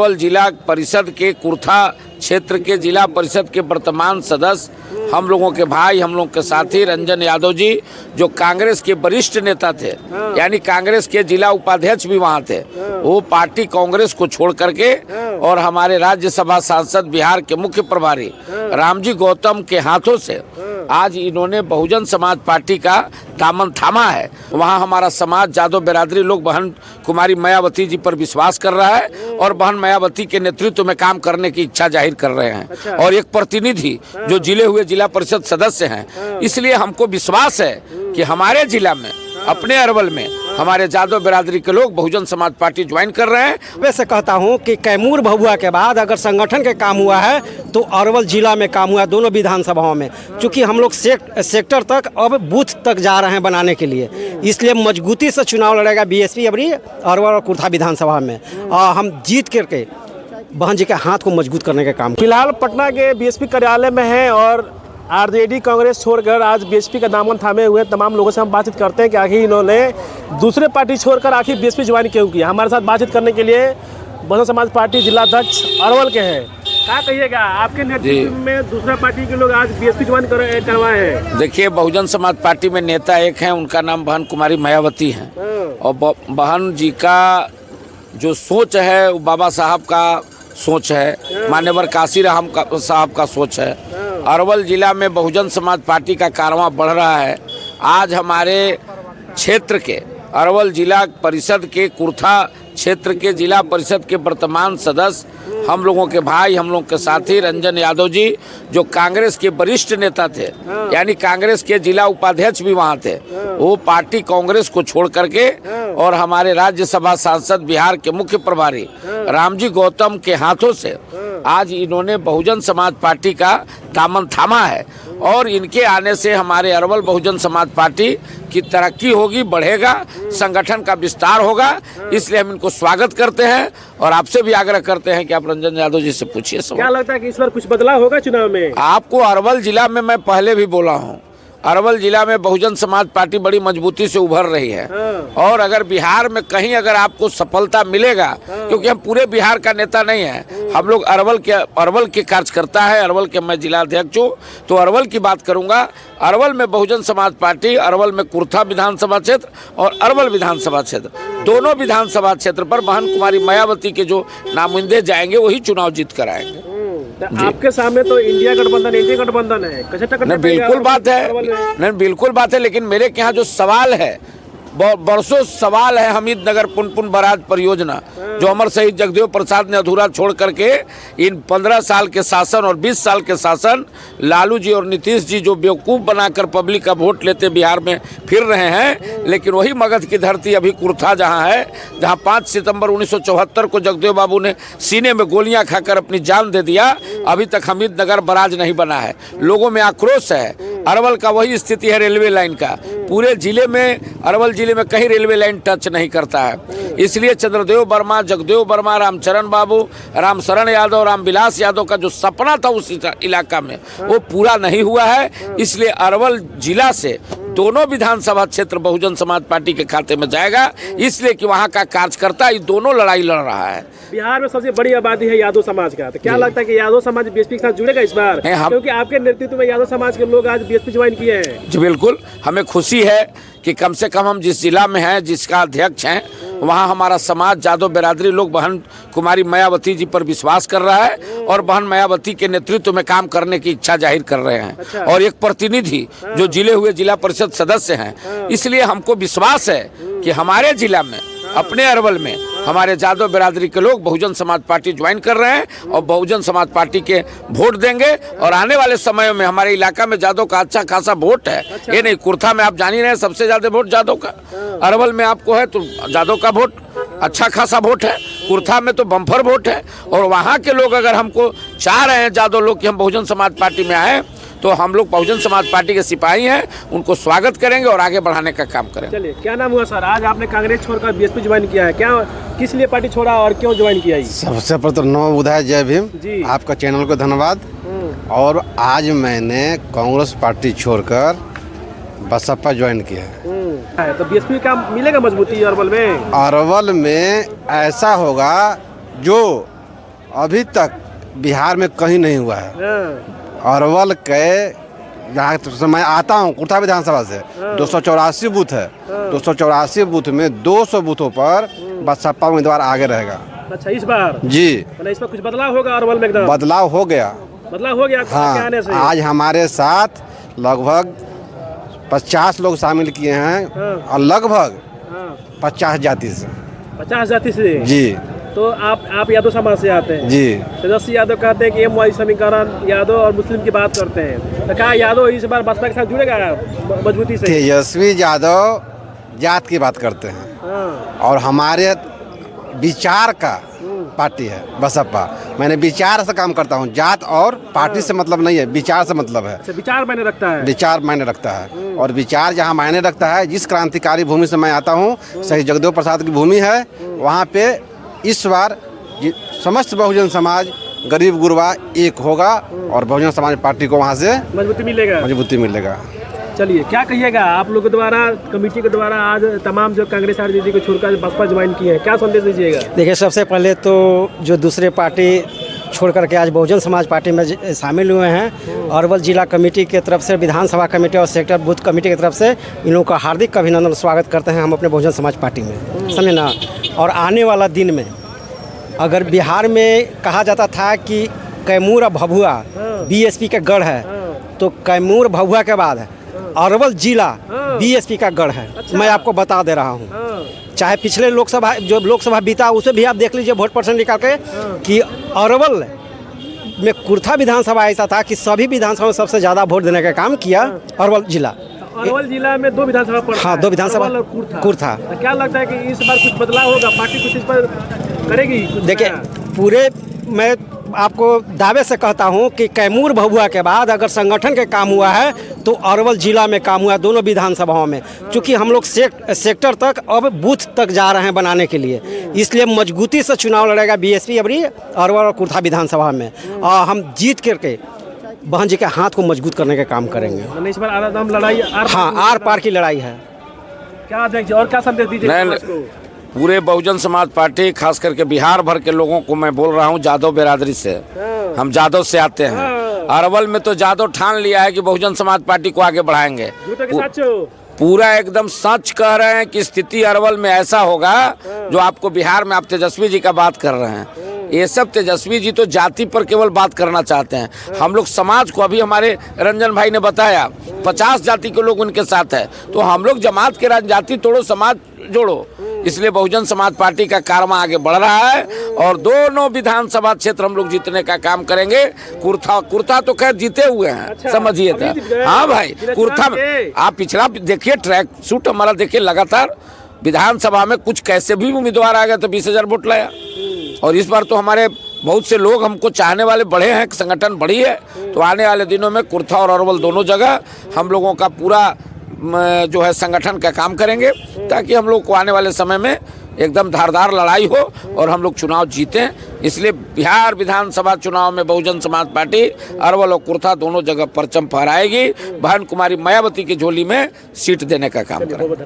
अरवल जिला परिषद के कुर्था क्षेत्र के जिला परिषद के वर्तमान सदस्य, हम लोगों के भाई, हम लोगों के साथी रंजन यादव जी, जो कांग्रेस के वरिष्ठ नेता थे, यानी कांग्रेस के जिला उपाध्यक्ष भी वहाँ थे, वो पार्टी कांग्रेस को छोड़ करके और हमारे राज्यसभा सांसद बिहार के मुख्य प्रभारी रामजी गौतम के हाथों से आज इन्होंने बहुजन समाज पार्टी का दामन थामा है। वहाँ हमारा समाज, यादव बिरादरी लोग बहन कुमारी मायावती जी पर विश्वास कर रहा है और बहन मायावती के नेतृत्व में काम करने की इच्छा जाहिर कर रहे हैं। और एक प्रतिनिधि जो जिले हुए जिला परिषद सदस्य हैं, इसलिए हमको विश्वास है कि हमारे जिला में, अपने अरवल में हमारे यादव बिरादरी के लोग बहुजन समाज पार्टी ज्वाइन कर रहे हैं। वैसे कहता हूं कि कैमूर भभुआ के बाद अगर संगठन के काम हुआ है तो अरवल जिला में काम हुआ है, दोनों विधानसभाओं में। चूंकि हम लोग सेक्टर तक, अब बूथ तक जा रहे हैं बनाने के लिए, इसलिए मजबूती से चुनाव लड़ेगा बीएसपी अबरी अरवल और कुर्था विधानसभा में। हम जीत करके बहन जी के हाथ को मजबूत करने का काम। फिलहाल पटना के बीएसपी कार्यालय में है और आरजेडी कांग्रेस छोड़कर आज बीएसपी का दामन थामे हुए तमाम लोगों से हम बातचीत करते हैं कि आखिर इन्होंने दूसरे पार्टी छोड़कर आखिर बीएसपी ज्वाइन क्यों किया। हमारे साथ बातचीत करने के लिए बहुजन समाज पार्टी जिलाध्यक्ष अरवल के हैं। क्या कहिएगा, आपके नेतृत्व में दूसरा पार्टी के लोग आज बीएसपी ज्वाइन करवाए हैं? देखिए, बहुजन समाज पार्टी में नेता एक हैं, उनका नाम बहन कुमारी मायावती हैं और बहन जी का जो सोच है वो बाबा साहब का सोच है, मान्यवर काशी राम साहब का सोच है। अरवल जिला में बहुजन समाज पार्टी का कारवां बढ़ रहा है। आज हमारे क्षेत्र के अरवल जिला परिषद के कुर्था क्षेत्र के जिला परिषद के वर्तमान सदस्य, हम लोगों के भाई, हम लोगों के साथी रंजन यादव जी, जो कांग्रेस के वरिष्ठ नेता थे, यानी कांग्रेस के जिला उपाध्यक्ष भी वहाँ थे, वो पार्टी कांग्रेस को छोड़ करके और हमारे राज्यसभा सांसद बिहार के मुख्य प्रभारी रामजी गौतम के हाथों से आज इन्होंने बहुजन समाज पार्टी का दामन थामा है। और इनके आने से हमारे अरवल बहुजन समाज पार्टी की तरक्की होगी, बढ़ेगा, संगठन का विस्तार होगा। इसलिए हम इनको स्वागत करते हैं और आपसे भी आग्रह करते हैं कि आप रंजन यादव जी से पूछिए। क्या लगता है कि इस बार कुछ बदलाव होगा चुनाव में? आपको अरवल जिला में मैं पहले भी बोला हूँ, अरवल जिला में बहुजन समाज पार्टी बड़ी मजबूती से उभर रही है। और अगर बिहार में कहीं अगर आपको सफलता मिलेगा, क्योंकि हम पूरे बिहार का नेता नहीं है, हम लोग अरवल के कार्यकर्ता है, अरवल के मैं जिला अध्यक्ष हूँ, तो अरवल की बात करूँगा। अरवल में बहुजन समाज पार्टी, अरवल में कुर्था विधानसभा क्षेत्र और अरवल विधानसभा क्षेत्र, दोनों विधानसभा क्षेत्र पर बहन कुमारी मायावती के जो नामुमंदे जाएंगे वही चुनाव जीत कर आएंगे। आपके सामने तो इंडिया गठबंधन, एनडीए गठबंधन है, कैसे टक्कर? नहीं, बिल्कुल बात है, नहीं बिल्कुल बात है, लेकिन मेरे के यहाँ जो सवाल है, बरसों सवाल है हमीद नगर पुनपुन बराज परियोजना, जो अमर शहीद जगदेव प्रसाद ने अधूरा छोड़ करके इन 15 साल के शासन और 20 साल के शासन लालू जी और नीतीश जी जो बेवकूफ़ बनाकर पब्लिक का वोट लेते बिहार में फिर रहे हैं। लेकिन वही मगध की धरती अभी कुर्था जहां है, जहां 5 सितंबर 1974 को जगदेव बाबू ने सीने में गोलियां खाकर अपनी जान दे दिया, अभी तक हमीद नगर बराज नहीं बना है। लोगों में आक्रोश है। अरवल का वही स्थिति है रेलवे लाइन का, पूरे जिले में, अरवल जिले में कहीं रेलवे लाइन टच नहीं करता है। इसलिए चंद्रदेव वर्मा, जगदेव वर्मा, रामचरण बाबू, रामशरण यादव, रामविलास यादव का जो सपना था उस इलाका में, वो पूरा नहीं हुआ है। इसलिए अरवल जिला से दोनों विधानसभा क्षेत्र बहुजन समाज पार्टी के खाते में जाएगा, इसलिए कि वहाँ का कार्यकर्ता ये दोनों लड़ाई लड़ रहा है। बिहार में सबसे बड़ी आबादी है यादव समाज का, तो क्या लगता है कि यादव समाज बीएसपी के साथ जुड़ेगा इस बार? क्योंकि आपके नेतृत्व में यादव समाज के लोग आज बीएसपी ज्वाइन किए हैं। जी बिल्कुल, हमें खुशी है कि कम से कम हम जिस जिला में हैं, जिसका अध्यक्ष हैं, वहाँ हमारा समाज, यादव बिरादरी लोग बहन कुमारी मायावती जी पर विश्वास कर रहा है और बहन मायावती के नेतृत्व में काम करने की इच्छा जाहिर कर रहे हैं। और एक प्रतिनिधि जो जिले हुए जिला परिषद सदस्य हैं, इसलिए हमको विश्वास है कि हमारे जिला में, अपने अरवल में हमारे यादव बिरादरी के लोग बहुजन समाज पार्टी ज्वाइन कर रहे हैं और बहुजन समाज पार्टी के वोट देंगे। और आने वाले समय में हमारे इलाका में यादव का अच्छा खासा वोट है। ये नहीं, कुर्था में आप जान ही रहे हैं सबसे ज्यादा वोट यादव का, अरवल में आपको है तो यादव का वोट अच्छा खासा वोट है, कुर्था में तो बम्फर वोट है। और वहाँ के लोग अगर हमको चाह रहे हैं यादव लोग कि हम बहुजन समाज पार्टी में आए, तो हम लोग बहुजन समाज पार्टी के सिपाही हैं, उनको स्वागत करेंगे और आगे बढ़ाने का काम करेंगे। चलिए, क्या नाम हुआ सर? आज आपने कांग्रेस छोड़कर बीएसपी ज्वाइन किया है, क्या किस लिए पार्टी छोड़ा और क्यों ज्वाइन किया? सबसे प्रथम नमो बुधाय, जय भीम जी। आपका चैनल को धन्यवाद। और आज मैंने कांग्रेस पार्टी छोड़कर बसपा ज्वाइन किया है। तो बीएसपी का मिलेगा मजबूती अरवल में? अरवल में ऐसा होगा जो अभी तक बिहार में कहीं नहीं हुआ है। अरवल के जहाँ से मैं आता हूँ कुर्था विधानसभा से 284 बूथ है। 284 बूथ में 200 बूथों पर बसपा उम्मीदवार आगे रहेगा। अच्छा, इस बार जी इस बार कुछ बदलाव होगा अरवल में? एकदम बदलाव हो गया। बदलाव हो गया हाँ, आने से? आज हमारे साथ लगभग 50 लोग शामिल किए हैं और लगभग 50 जाति से। 50 जाति से? जी। तो आप यादव समाज से आते हैं? जी। तेजस्वी यादव कहते हैं कि एम वाई समीकरण यादव और मुस्लिम की बात करते हैं, तो क्या यादव इस बार बसपा के साथ जुड़ेगा मजबूती से? तेजस्वी यादव जात की बात करते हैं और हमारे विचार का पार्टी है बसपा। मैंने विचार से काम करता हूँ, जात और पार्टी से मतलब नहीं है, विचार से मतलब है। विचार मायने रखता है? विचार मायने रखता है और विचार जहाँ मायने रखता है, जिस क्रांतिकारी भूमि से मैं आता हूँ, शहीद जगदेव प्रसाद की भूमि है, वहाँ पे इस बार समस्त बहुजन समाज गरीब गुरबा एक होगा और बहुजन समाज पार्टी को वहाँ से मजबूती मिलेगा। चलिए, क्या कहिएगा आप लोग के द्वारा, कमेटी के द्वारा आज तमाम जो कांग्रेस आरजेडी को छोड़कर बसपा ज्वाइन किए हैं, क्या संदेश दीजिएगा? देखिए, सबसे पहले तो जो दूसरे पार्टी छोड़ करके आज बहुजन समाज पार्टी में शामिल हुए हैं, अरवल जिला कमेटी की तरफ से, विधानसभा कमेटी और सेक्टर बूथ कमेटी की तरफ से इन लोगों का हार्दिक अभिनंदन स्वागत करते हैं हम अपने बहुजन समाज पार्टी में, समझे ना। और आने वाला दिन में अगर बिहार में कहा जाता था कि कैमूर और भभुआ बीएसपी का गढ़ है, तो कैमूर भभुआ के बाद अरवल जिला बीएसपी का गढ़ है। अच्छा। मैं आपको बता दे रहा हूँ, चाहे पिछले लोकसभा बीता उसे भी आप देख लीजिए वोट परसेंट निकाल के, कि अरवल में कुर्था विधानसभा ऐसा था कि सभी विधानसभा में सबसे ज़्यादा वोट देने का काम किया अरवल जिला। अरवल जिला में 2 विधानसभा पड़ता है? हाँ, 2 विधानसभा कुर्था। तो क्या लगता है कि इस बार कुछ बदलाव होगा, पार्टी कुछ इस पर करेगी? देखिए, पूरे मैं आपको दावे से कहता हूं कि कैमूर भभुआ के बाद अगर संगठन के काम हुआ है तो अरवल जिला में काम हुआ, दोनों विधानसभाओं में। क्योंकि हम लोग सेक्टर तक अब बूथ तक जा रहे हैं बनाने के लिए, इसलिए मजबूती से चुनाव लड़ेगा बीएसपी अबरी अरवल और कुर्था विधानसभा में, और हम जीत करके बहन जी के हाथ को मजबूत करने का काम करेंगे। इस बार लड़ाई आर पार की लड़ाई है। क्या अध्यक्ष, और क्या संदेश दीजिए? पूरे बहुजन समाज पार्टी, खास करके बिहार भर के लोगों को मैं बोल रहा हूँ, जादव बिरादरी से, हम जादव से आते हैं। अरवल में तो जादव ठान लिया है कि बहुजन समाज पार्टी को आगे बढ़ाएंगे। पूरा एकदम सच कह रहे हैं कि स्थिति अरवल में ऐसा होगा जो आपको बिहार में, आप तेजस्वी जी का बात कर रहे हैं, ये सब तेजस्वी जी तो जाति पर केवल बात करना चाहते हैं। हम लोग समाज को, अभी हमारे रंजन भाई ने बताया 50 जाति के लोग उनके साथ है, तो हम लोग जमात के जाति तोड़ो, समाज जोड़ो। इसलिए बहुजन समाज पार्टी का कारवा आगे बढ़ रहा है और दोनों विधानसभा क्षेत्र हम लोग जीतने का काम करेंगे। कुर्था तो खैर जीते हुए हैं। अच्छा, समझिए था। हाँ भाई, कुर्था में आप पिछला देखिए, ट्रैक सूट हमारा देखिए, लगातार विधानसभा में कुछ कैसे भी उम्मीदवार आ गए तो 20,000 वोट लाया। और इस बार तो हमारे बहुत से लोग हमको चाहने वाले बढ़े हैं, संगठन बढ़ी है। तो आने वाले दिनों में कुर्था और अरवल दोनों जगह हम लोगों का पूरा जो है संगठन का काम करेंगे, ताकि हम लोग को आने वाले समय में एकदम धारदार लड़ाई हो और हम लोग चुनाव जीतें। इसलिए बिहार विधानसभा चुनाव में बहुजन समाज पार्टी अरवल और कुर्था दोनों जगह परचम फहराएगी। बहन कुमारी मायावती की झोली में सीट देने का काम करेंगे।